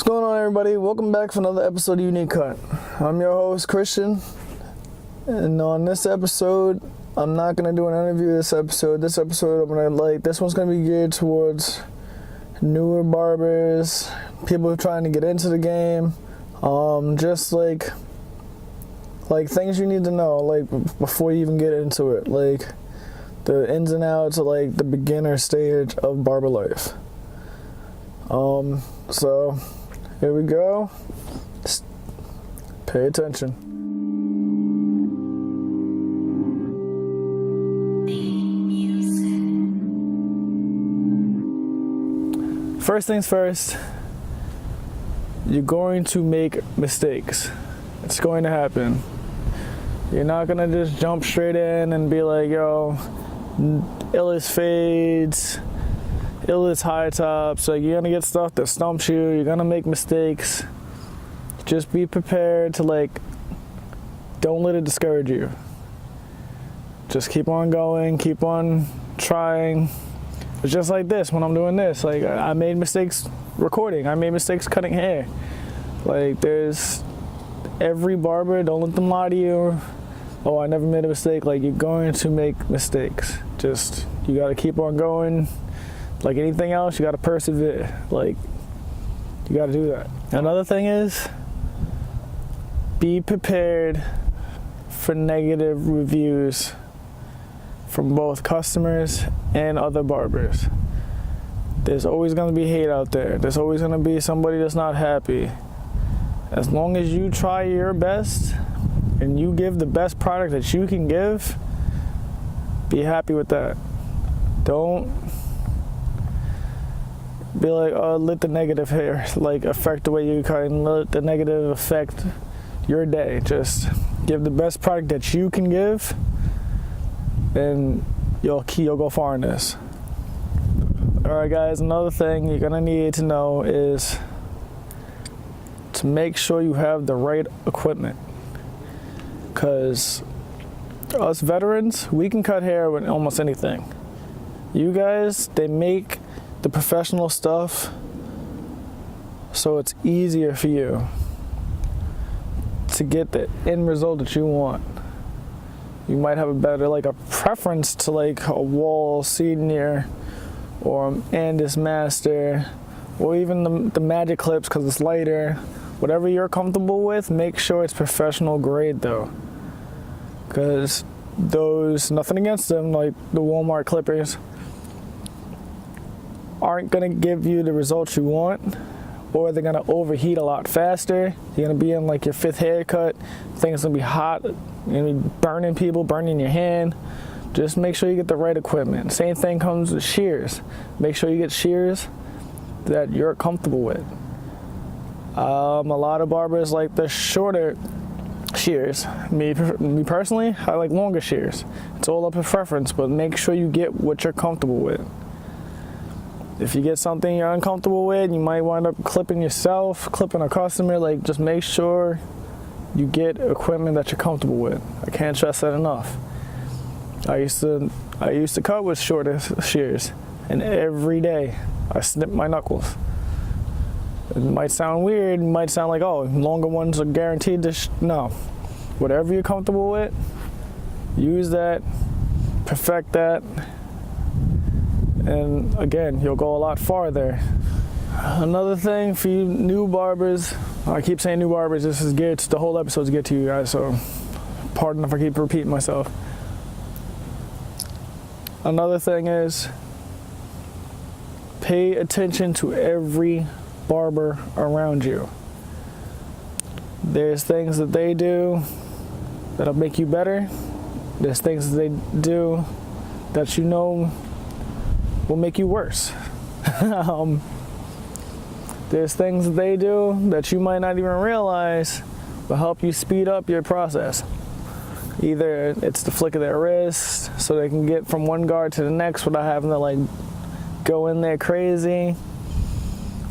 What's going on, everybody? Welcome back for another episode of Unique Cut. I'm your host, Christian, and on this episode, I'm not gonna do an interview this episode. This one's gonna be geared towards newer barbers, people who are trying to get into the game, just like things you need to know, like before you even get into it, like the ins and outs of like the beginner stage of barber life. So here we go. Just pay attention. First things first, you're going to make mistakes. It's going to happen. You're not gonna just jump straight in and be like, yo, illest fades, illest high tops. Like, you're gonna get stuff that stumps you. You're gonna make mistakes. Just be prepared to don't let it discourage you. Just keep on going, keep on trying. It's just like this when I'm doing this. Like, I made mistakes recording. I made mistakes cutting hair. Like, there's every barber, don't let them lie to you. Oh, I never made a mistake. Like, you're going to make mistakes. Just, you gotta keep on going. Like anything else, you gotta persevere. Like, you gotta do that. Another thing is, be prepared for negative reviews from both customers and other barbers. There's always gonna be hate out there. There's always gonna be somebody that's not happy. As long as you try your best and you give the best product that you can give, be happy with that. Don't be like, oh, let the negative hair affect the way you cut, and let the negative affect your day. Just give the best product that you can give, and you'll go far in this. Alright guys, another thing you're gonna need to know is to make sure you have the right equipment. Because us veterans, we can cut hair with almost anything. You guys, they make the professional stuff so it's easier for you to get the end result that you want. You might have a preference to a Wall Senior or Andis Master, or even the Magic Clips because it's lighter. Whatever you're comfortable with, make sure it's professional grade though. Because those, nothing against them, like the Walmart clippers, aren't gonna give you the results you want, or they're gonna overheat a lot faster. You're gonna be in your fifth haircut, things gonna be hot, you're gonna be burning people, burning your hand. Just make sure you get the right equipment. Same thing comes with shears. Make sure you get shears that you're comfortable with. A lot of barbers like the shorter shears. Me personally, I like longer shears. It's all up to preference, but make sure you get what you're comfortable with. If you get something you're uncomfortable with, you might wind up clipping yourself, clipping a customer. Just make sure you get equipment that you're comfortable with. I can't stress that enough. I used to cut with shorter shears, and every day I snip my knuckles. It might sound weird, it might sound like, oh, longer ones are guaranteed to no. Whatever you're comfortable with, use that, perfect that, and again, you'll go a lot farther. Another thing for you new barbers, I keep saying new barbers, the whole episode's geared to you guys, so pardon if I keep repeating myself. Another thing is, pay attention to every barber around you. There's things that they do that'll make you better. There's things that they do that you know will make you worse. There's things that they do that you might not even realize will help you speed up your process. Either it's the flick of their wrist so they can get from one guard to the next without having to go in there crazy.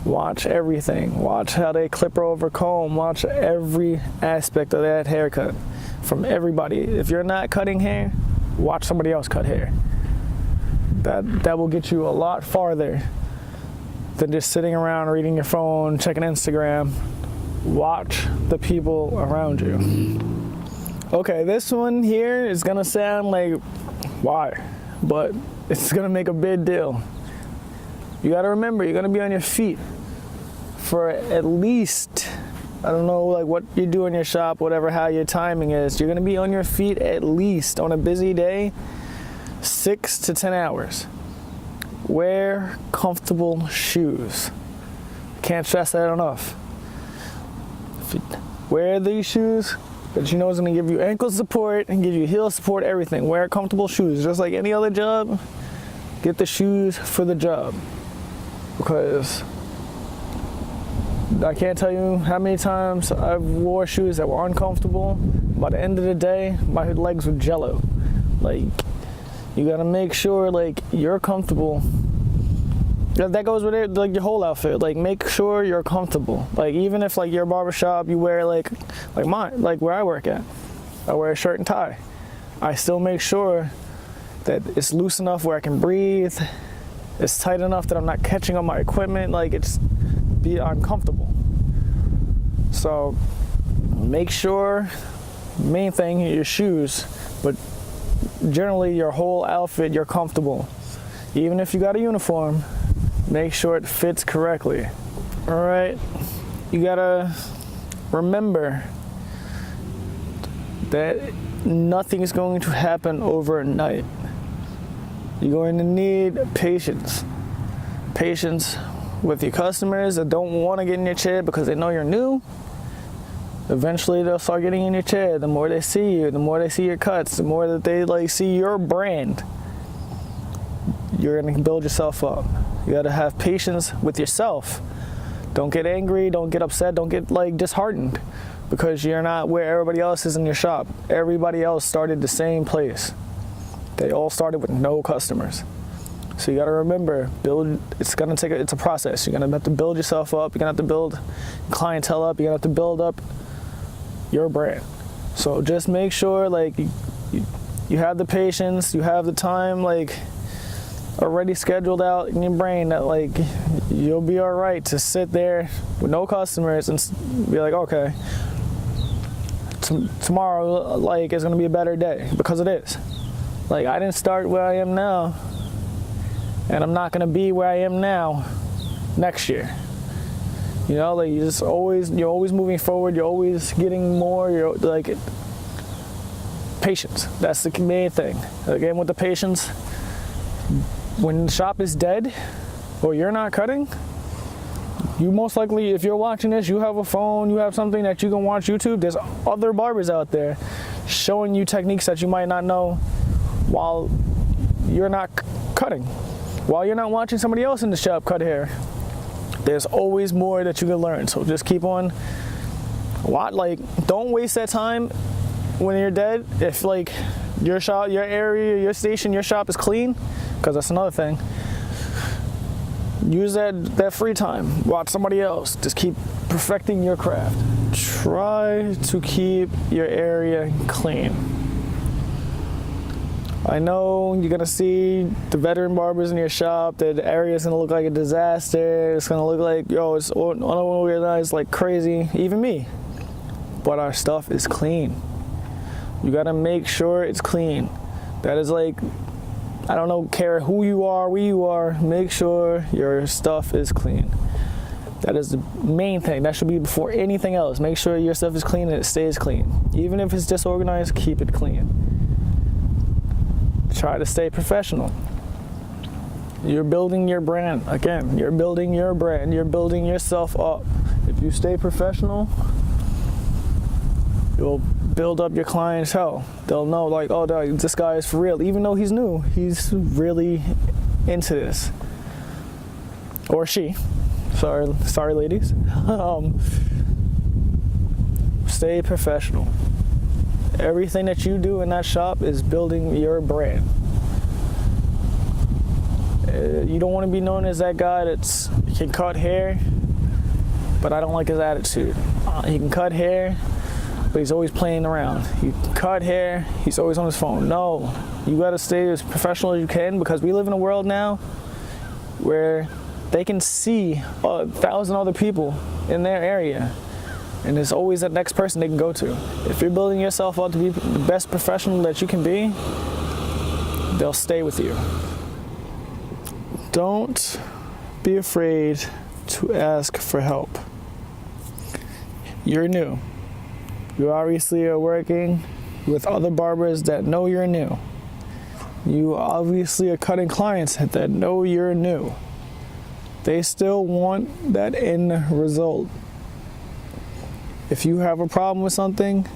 Watch everything. Watch how they clipper over comb. Watch every aspect of that haircut from everybody. If you're not cutting hair, watch somebody else cut hair. That will get you a lot farther than just sitting around reading your phone, checking Instagram. Watch the people around you. Okay, this one here is gonna sound like, why? But it's gonna make a big deal. You gotta remember, you're gonna be on your feet for at least, I don't know like what you do in your shop, whatever, how your timing is, you're gonna be on your feet at least on a busy day, 6 to 10 hours. Wear comfortable shoes. Can't stress that enough. Wear these shoes that you know is going to give you ankle support and give you heel support, everything. Wear comfortable shoes. Just like any other job, get the shoes for the job. Because I can't tell you how many times I've wore shoes that were uncomfortable. By the end of the day, my legs were jello. Like, you got to make sure like you're comfortable. That goes with it, like your whole outfit. Like, make sure you're comfortable. Like, even if like your barbershop, you wear like mine, like where I work at, I wear a shirt and tie. I still make sure that it's loose enough where I can breathe. It's tight enough that I'm not catching on my equipment. Like, I'm comfortable. So, make sure, main thing, your shoes, but generally your whole outfit, you're comfortable. Even if you got a uniform, make sure it fits correctly. All right, you gotta remember that nothing is going to happen overnight. You're going to need patience. Patience with your customers that don't want to get in your chair because they know you're new. Eventually they'll start getting in your chair. The more they see you, the more they see your cuts, the more that they like see your brand, you're gonna build yourself up. You gotta have patience with yourself. Don't get angry, don't get upset, don't get like disheartened because you're not where everybody else is in your shop. Everybody else started the same place. They all started with no customers. So you gotta remember, it's a process. You're gonna have to build yourself up, you're gonna have to build clientele up, you're gonna have to build up your brand. So just make sure like you have the patience, you have the time like already scheduled out in your brain that like you'll be all right to sit there with no customers and be like, okay, tomorrow like is gonna be a better day, because it is. Like, I didn't start where I am now, and I'm not gonna be where I am now next year. You know, like you're always moving forward, you're always getting more, you're like, patience, that's the main thing. Again, with the patience, when the shop is dead or you're not cutting, you most likely, if you're watching this, you have a phone, you have something that you can watch YouTube. There's other barbers out there showing you techniques that you might not know while you're not cutting. While you're not watching somebody else in the shop cut hair, there's always more that you can learn. So just keep on, don't waste that time when you're dead. If like your shop, your area, your station, your shop is clean, because that's another thing. Use that free time. Watch somebody else. Just keep perfecting your craft. Try to keep your area clean. I know you're gonna see the veteran barbers in your shop, that the area is gonna look like a disaster. It's gonna look like, it's unorganized like crazy, even me. But our stuff is clean. You gotta make sure it's clean. That is like, I don't care who you are, where you are, make sure your stuff is clean. That is the main thing. That should be before anything else. Make sure your stuff is clean and it stays clean. Even if it's disorganized, keep it clean. Try to stay professional. You're building your brand. Again, you're building your brand. You're building yourself up. If you stay professional, you'll build up your clientele. They'll know like, oh, this guy is for real. Even though he's new, he's really into this. Or she. Sorry ladies. Stay professional. Everything that you do in that shop is building your brand. You don't want to be known as that guy that can cut hair, but I don't like his attitude. He can cut hair, but he's always playing around. He can cut hair, he's always on his phone. No, you got to stay as professional as you can, because we live in a world now where they can see 1,000 other people in their area, and there's always that next person they can go to. If you're building yourself up to be the best professional that you can be, they'll stay with you. Don't be afraid to ask for help. You're new. You obviously are working with other barbers that know you're new. You obviously are cutting clients that know you're new. They still want that end result. If you have a problem with something,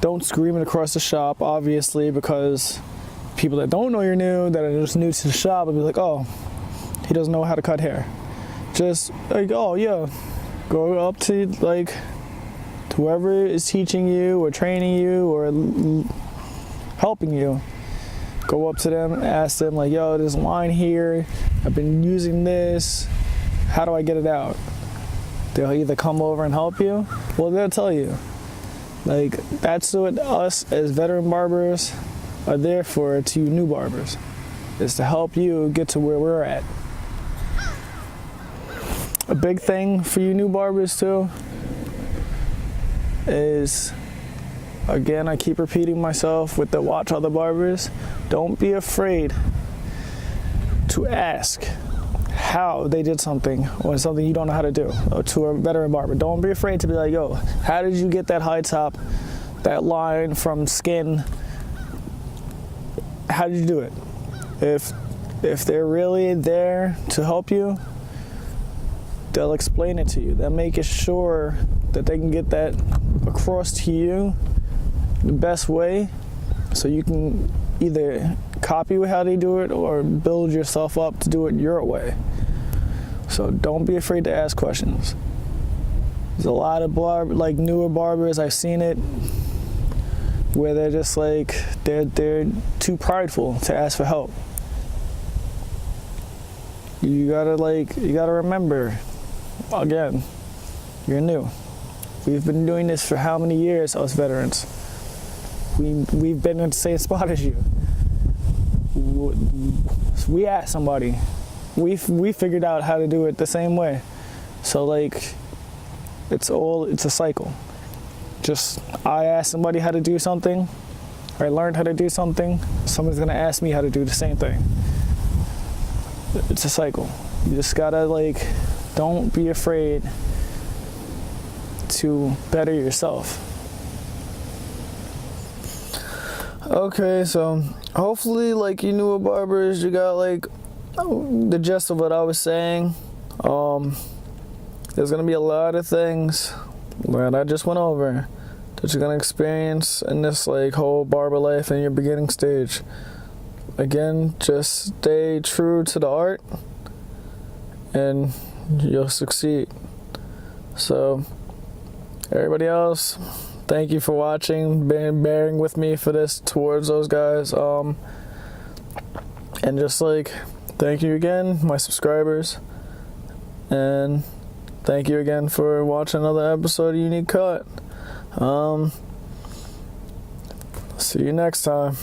don't scream it across the shop, obviously, because people that don't know you're new, that are just new to the shop, will be like, oh, he doesn't know how to cut hair. Just like, oh yeah, go up to like whoever is teaching you or training you or helping you. Go up to them, ask them like, yo, this line here, I've been using this, how do I get it out? They'll either come over and help you, or they'll tell you. Like, that's what us as veteran barbers are there for to new barbers, is to help you get to where we're at. A big thing for you new barbers too is, again, I keep repeating myself with the watch other barbers, don't be afraid to ask how they did something or something you don't know how to do, or to a veteran barber. Don't be afraid to be like, yo, how did you get that high top, that line from skin? How did you do it? If they're really there to help you, they'll explain it to you. They'll make it sure that they can get that across to you the best way, so you can either copy how they do it or build yourself up to do it your way. So don't be afraid to ask questions. There's a lot of newer barbers, I've seen it, where they're just like, they're too prideful to ask for help. You gotta remember, again, you're new. We've been doing this for how many years, us veterans? We've been in the same spot as you. We asked somebody. We figured out how to do it the same way. So like, it's a cycle. Just, I asked somebody how to do something, or I learned how to do something, somebody's gonna ask me how to do the same thing. It's a cycle. You just gotta don't be afraid to better yourself. Okay, so hopefully you newer barbers, you got the gist of what I was saying. There's gonna be a lot of things that I just went over that you're gonna experience in this whole barber life in your beginning stage. Again, just stay true to the art and you'll succeed. So everybody else, thank you for watching, bearing with me for this towards those guys. And just thank you again, my subscribers. And thank you again for watching another episode of Unique Cut. See you next time.